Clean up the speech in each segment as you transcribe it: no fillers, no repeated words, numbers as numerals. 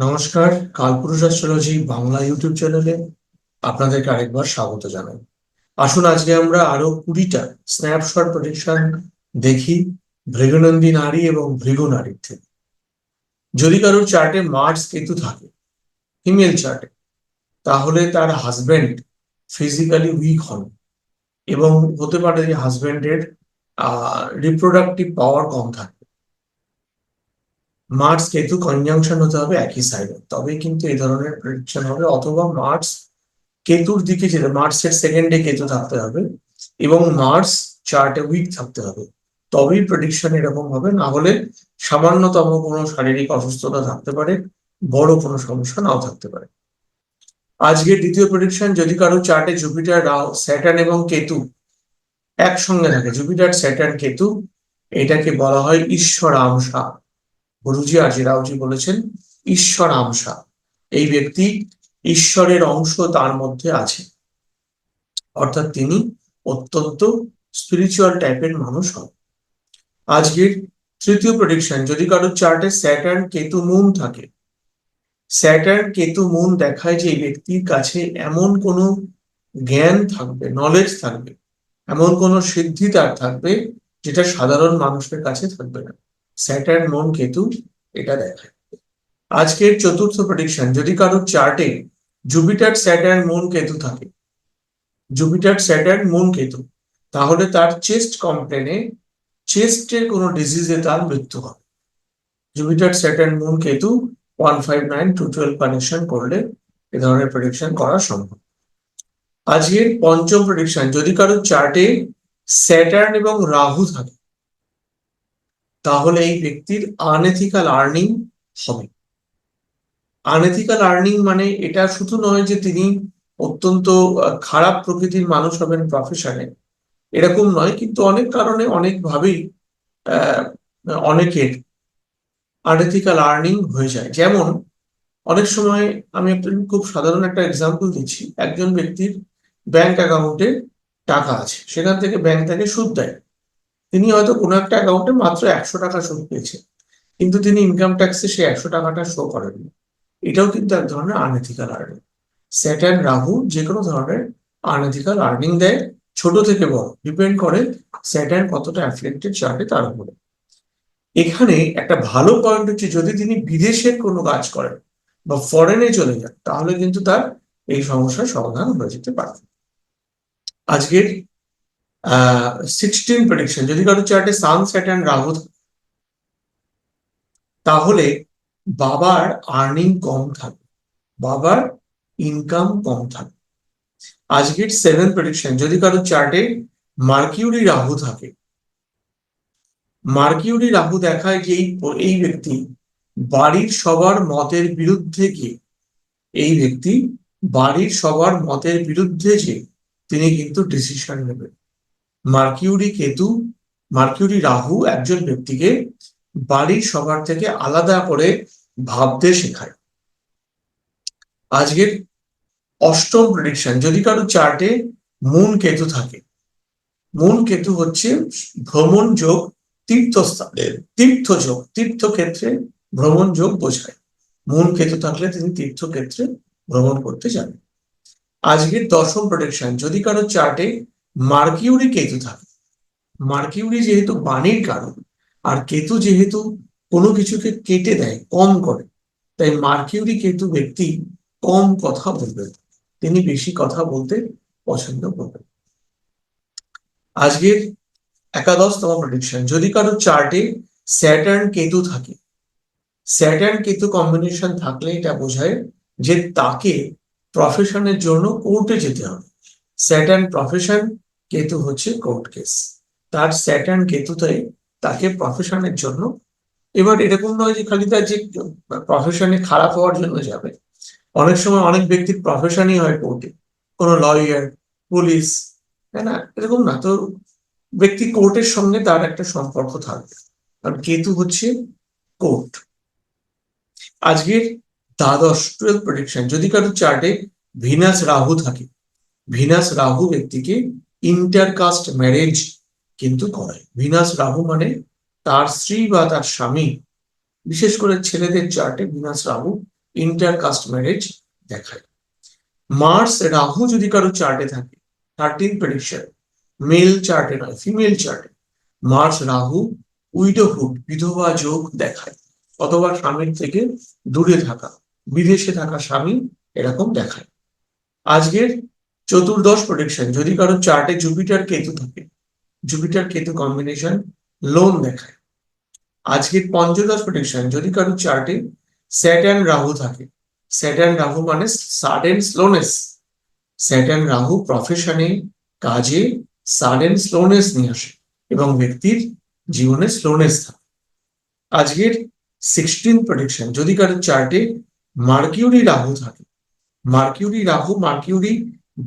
নমস্কার। কালপুরুষ astrology Bangla YouTube চ্যানেলে আপনাদেরকে আরেকবার স্বাগত জানাই। আসুন আজকে আমরা আরো 20টা স্ন্যাপশট প্রেডিকশন দেখি ভৃগনন্দী নারী এবং ভৃগু নারীর থেকে। যদি কারোর চার্টে মার্স কেতু থাকে ফিমেল চার্টে, তাহলে তার হাজবেন্ড ফিজিক্যালি উইক হন এবং হতে পারে যে হাজবেন্ডের রিপ্রোডাক্টিভ পাওয়ার কম থাকে। মার্স কেতু কনজাংশন হতে হবে একই সাইডে, তবেই কিন্তু এই ধরনের প্রেডিকশন হবে। অথবা মার্স কেতুর দিকে যেতে, মার্সের সেকেন্ডে কেতু থাকতে হবে এবং মার্স চার্টে উইক থাকতে হবে, তবেই প্রেডিকশন এরকম হবে। না হলে সামান্যতম কোনো শারীরিক অসুস্থতা থাকতে পারে, বড় কোনো সমস্যা নাও থাকতে পারে। আজকের দ্বিতীয় প্রেডিকশন, যদি কারো চার্টে জুপিটার, রাহু, স্যাটার্ন এবং কেতু একসঙ্গে থাকে, জুপিটার, স্যাটার্ন, কেতু, এটাকে বলা হয় ঈশ্বর আমসা। গুরুজি আজি রাওজি বলেছেন ঈশ্বর আমসা। এই ব্যক্তি ঈশ্বরের অংশ তার মধ্যে আছে, অর্থাৎ তিনি অত্যন্ত স্পিরিচুয়াল টাইপের মানুষ হন। আজকের তৃতীয় প্রেডিকশন, যদি কারোর চার্টে স্যাটার্ন, কেতু, মুন থাকে, স্যাটার্ন, কেতু, মুন দেখায় যে এই ব্যক্তির কাছে এমন কোনো জ্ঞান থাকবে, নলেজ থাকবে, এমন কোনো সিদ্ধি তার থাকবে যেটা সাধারণ মানুষের কাছে থাকবে না। স্যাটার্ন, মুন, কেতু এটা দেখায়। আজকের চতুর্থ প্রেডিকশন, যদি কারোর চার্টে জুপিটার, স্যাটার্ন, মুন, কেতু থাকে, জুপিটার, স্যাটার্ন, মুন, কেতু, তাহলে তার চেস্ট কমপ্লেনে, চেস্টের কোনো ডিজিজে তার মৃত্যু হবে। Jupiter, Saturn, moon, Ketu 159 212 connection করলে এ ধরনের প্রেডিকশন করা সম্ভব। আজকের পঞ্চম প্রেডিকশন, যদি কারোর চার্টে স্যাটার্ন এবং রাহু থাকে, তাহলে এই ব্যক্তির আনএথিক্যাল আর্নিং হবে। আনএথিক্যাল আর্নিং মানে এটা শুধু নয় যে তিনি অত্যন্ত খারাপ প্রকৃতির মানুষ হবেন প্রফেশনে, এরকম নয়, কিন্তু অনেক কারণে অনেকভাবেই অনেকের আনএথিক্যাল আর্নিং হয়ে যায়। যেমন অনেক সময়, আমি একটা খুব সাধারণ একটা এক্সাম্পল দিচ্ছি, একজন ব্যক্তির ব্যাংক অ্যাকাউন্টে টাকা আছে, সেখান থেকে ব্যাংক তাকে সুদ দেয়। তিনি হয়তো কোনো একটা অ্যাকাউন্টে মাত্র 100 টাকা সুদ পেয়েছে, কিন্তু তিনি ইনকাম ট্যাক্সে সেই 100 টাকাটা শো করেননি। এটাও কিন্তু এক ধরনের আনএথিক্যাল আর্নিং। স্যাটার্ন, রাহু যে কোনো ধরনের আনএথিক্যাল আর্নিং দেয়, ছোট থেকে বড়, ডিপেন্ড করে স্যাটার্ন কতটা অ্যাফ্লেক্টেড চার্টে তার উপরে। এখানে একটা ভালো পয়েন্ট হচ্ছে, যদি তিনি বিদেশের কোনো কাজ করেন বা ফরেনে চলে যান, তাহলে কিন্তু তার এই সমস্যার সমাধান হয়ে যেতে পারে। আজকের 16 প্রেডিকশন, যদি কারো চার্টে সান, স্যাটার্ন, রাহু, তাহলে বাবার আর্নিং কম থাকবে, বাবার ইনকাম কম থাকবে। আজকের 7 প্রেডিকশন, যদি কারো চার্টে মার্কিউরি, রাহু থাকে, মার্কিউরি, রাহু দেখায় যে এই ব্যক্তি বাড়ির সবার মতের বিরুদ্ধে গিয়ে, এই ব্যক্তি বাড়ির সবার মতের বিরুদ্ধে যে তিনি কিন্তু ডিসিশন নেবেন। মার্কিউরি, কেতু, মার্কিউরি, রাহু একজন ব্যক্তিকে বাড়ির সবার থেকে আলাদা করে ভাবতে শেখায়। আজকের অষ্টম প্রেডিকশন, যদি কারো চার্টে মুন, কেতু থাকে, মুন, কেতু হচ্ছে ভ্রমণ যোগ, তীর্থস্থানের তীর্থযোগ, তীর্থক্ষেত্রে ভ্রমণ যোগ বোঝায়। মুন, কেতু থাকলে তিনি তীর্থক্ষেত্রে ভ্রমণ করতে যাবেন। আজকের দশম প্রেডিকশন, যদি কারো চার্টে মার্কিউরি, কেতু থাকে, মার্কিউরি যেহেতু বাণীর কারণ, আর কেতু যেহেতু কোনো কিছুকে কেটে দেয়, কম করে, তাই মার্কিউরি, কেতু ব্যক্তি কম কথা বলবেন, তিনি বেশি কথা বলতে পছন্দ করবেন। আজকের একাদশতম প্রেডিকশন, যদি কারো চার্টে স্যাটার্ন, কেতু থাকে, স্যাটার্ন, কেতু কম্বিনেশন থাকলে এটা বোঝায় যে তাকে প্রফেশনের জন্য কোর্টে যেতে হবে। স্যাটার্ন প্রফেশন, কেতু হচ্ছে কোর্ট কেস, তার স্যাটার্ন, কেতুতে তাকে প্রফেশনের জন্য। এবার এরকম নয় যে খালি তার যে প্রফেশনে খারাপ হওয়ার জন্য যাবে, অনেক সময় অনেক ব্যক্তির প্রফেশনই হয় কোর্টে, কোনো লয়ার, পুলিশ, তাই না, এরকম না তো, ব্যক্তি কোর্টের সঙ্গে তার একটা সম্পর্ক থাকবে, কারণ কেতু হচ্ছে কোর্ট। আজকের দ্বাদশ 12 প্রেডিকশন, যদি কারো চার্টে ভিনাস, রাহু থাকে, ভিনাস, রাহু ব্যক্তিকে ইন্টারকাস্ট ম্যারেজ কিন্তু করায়। ভিনাস, রাহু মানে তার স্ত্রী বা তার স্বামী, বিশেষ করে ছেলেদের চার্টে ভিনাস, রাহু ইন্টারকাস্ট ম্যারেজ দেখায়। মার্স রাহু যদি কারো চার্টে থাকে, 13 প্রেডিকশন, মেল চার্টে নয় ফিমেল চার্টে, মার্স রাহু উইডোহুড বিধবা যোগ দেখায়, অথবা স্বামীর থেকে দূরে থাকা, বিদেশে থাকা স্বামী এরকম দেখায়। আজকের চতুর্দশ প্রেডিকশন, যদি কারো চার্টে জুপিটার কেতু থাকে, জুপিটার কেতু কম্বিনেশন লোন দেখায়। আজকের পঞ্চদশ প্রেডিকশন, যদি কারো চার্টে স্যাটার্ন রাহু থাকে, স্যাটার্ন রাহু মানে সাডেন স্লোনেস, স্যাটার্ন রাহু প্রফেশনে কাজে সাডেন স্লোনেস নিয়ে আসে এবং ব্যক্তির জীবনে স্লোনেস থাকে। আজকের 16 প্রেডিকশন, যদি কারো চার্টে মার্কিউরি রাহু থাকে, মার্কিউরি রাহু, মার্কিউরি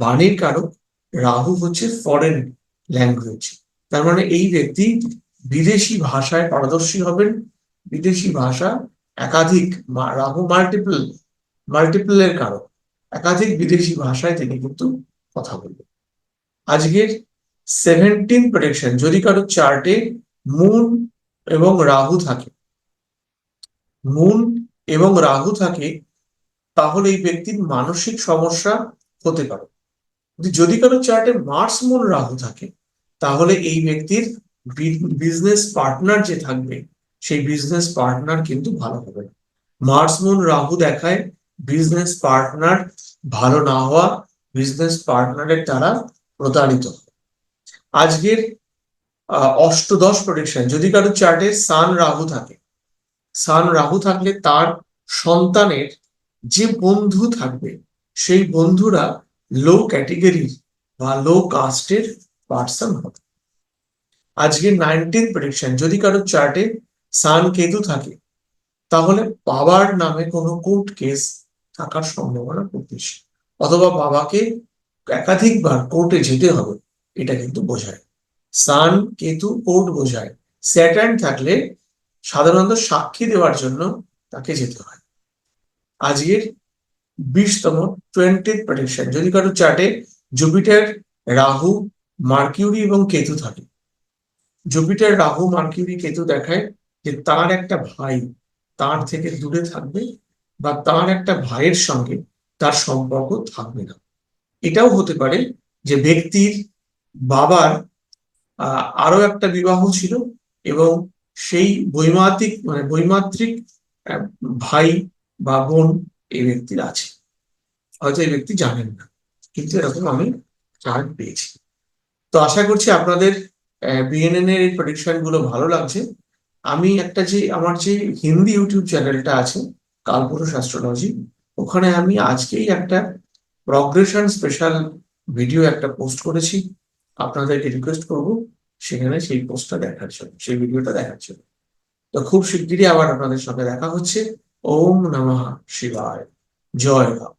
বাণীর কারক, রাহু হচ্ছে ফরেন ল্যাঙ্গুয়েজ, তার মানে এই ব্যক্তি বিদেশি ভাষায় পারদর্শী হবেন, বিদেশি ভাষা একাধিক, রাহু মাল্টিপলের কারক, একাধিক বিদেশি ভাষায় তিনি কিন্তু কথা বলবেন। আজকের 17 প্রেডিকশন, যদি কারো চার্টে মুন এবং রাহু থাকে, মুন এবং রাহু থাকে, তাহলে এই ব্যক্তির মানসিক সমস্যা হতে পারে। যদি কারো চার্টে মার্স মুন রাহু থাকে, তাহলে এই ব্যক্তির বিজনেস পার্টনার যে থাকবে, সেই বিজনেস পার্টনার কিন্তু ভালো হবে না। মার্স মুন রাহু দেখায় বিজনেস পার্টনার ভালো না হওয়া, বিজনেস পার্টনারের দ্বারা প্রতারিত। আজকের অষ্টদশ প্রেডিকশন, যদি কারো চার্টে সান রাহু থাকে, সান রাহু থাকলে তার সন্তানের যে বন্ধু থাকবে, সেই বন্ধুরা লো ক্যাটেগরির বা লো কাস্টের পার্সন হবে। আজকে 19 প্রেডিকশন, যদি কারো চার্টে সান কেতু থাকে, তাহলে বাবার নামে কোনো কোর্ট কেস থাকার সম্ভাবনা খুব বেশি, অথবা বাবাকে একাধিকবার কোর্টে যেতে হবে, এটা কিন্তু বোঝায়। সান কেতু কোর্ট বোঝায়। স্যাটার্ন থাকলে সাধারণত সাক্ষী দেওয়ার জন্য তাকে যেতে হয়। আজকের 20তম 20th প্রেডিকশন, যদি কারো চার্টে জুপিটার রাহু মার্কিউরি এবং কেতু থাকে, জুপিটার রাহু মার্কিউরি কেতু দেখায় যে তার একটা ভাই তার থেকে দূরে থাকবে, বা তার একটা ভাইয়ের সঙ্গে তার সম্পর্ক থাকবে না। এটাও হতে পারে যে ব্যক্তির বাবার আরো একটা বিবাহ ছিল এবং সেই বৈমাত্রিক ভাই বা বোন এই ব্যক্তির আছে, হয়তো এই ব্যক্তি জানেন না, কিন্তু এরকম আমি চার্ট পেয়েছি। তো আশা করছি আপনাদের বিএনএন এর এই প্রেডিকশন গুলো ভালো লাগছে। আমি আমার যে হিন্দি ইউটিউব চ্যানেলটা আছে, কালপুরুষ অ্যাস্ট্রোলজি, ওখানে আমি আজকেই একটা প্রগ্রেশন স্পেশাল ভিডিও একটা পোস্ট করেছি। আপনাদেরকে রিকোয়েস্ট করব সেখানে সেই পোস্টটা দেখার জন্য, সেই ভিডিওটা দেখার জন্য। তো খুব শিগগিরই আবার আপনাদের সঙ্গে দেখা হচ্ছে। ওম নমঃ শিবায়। জয় রাম।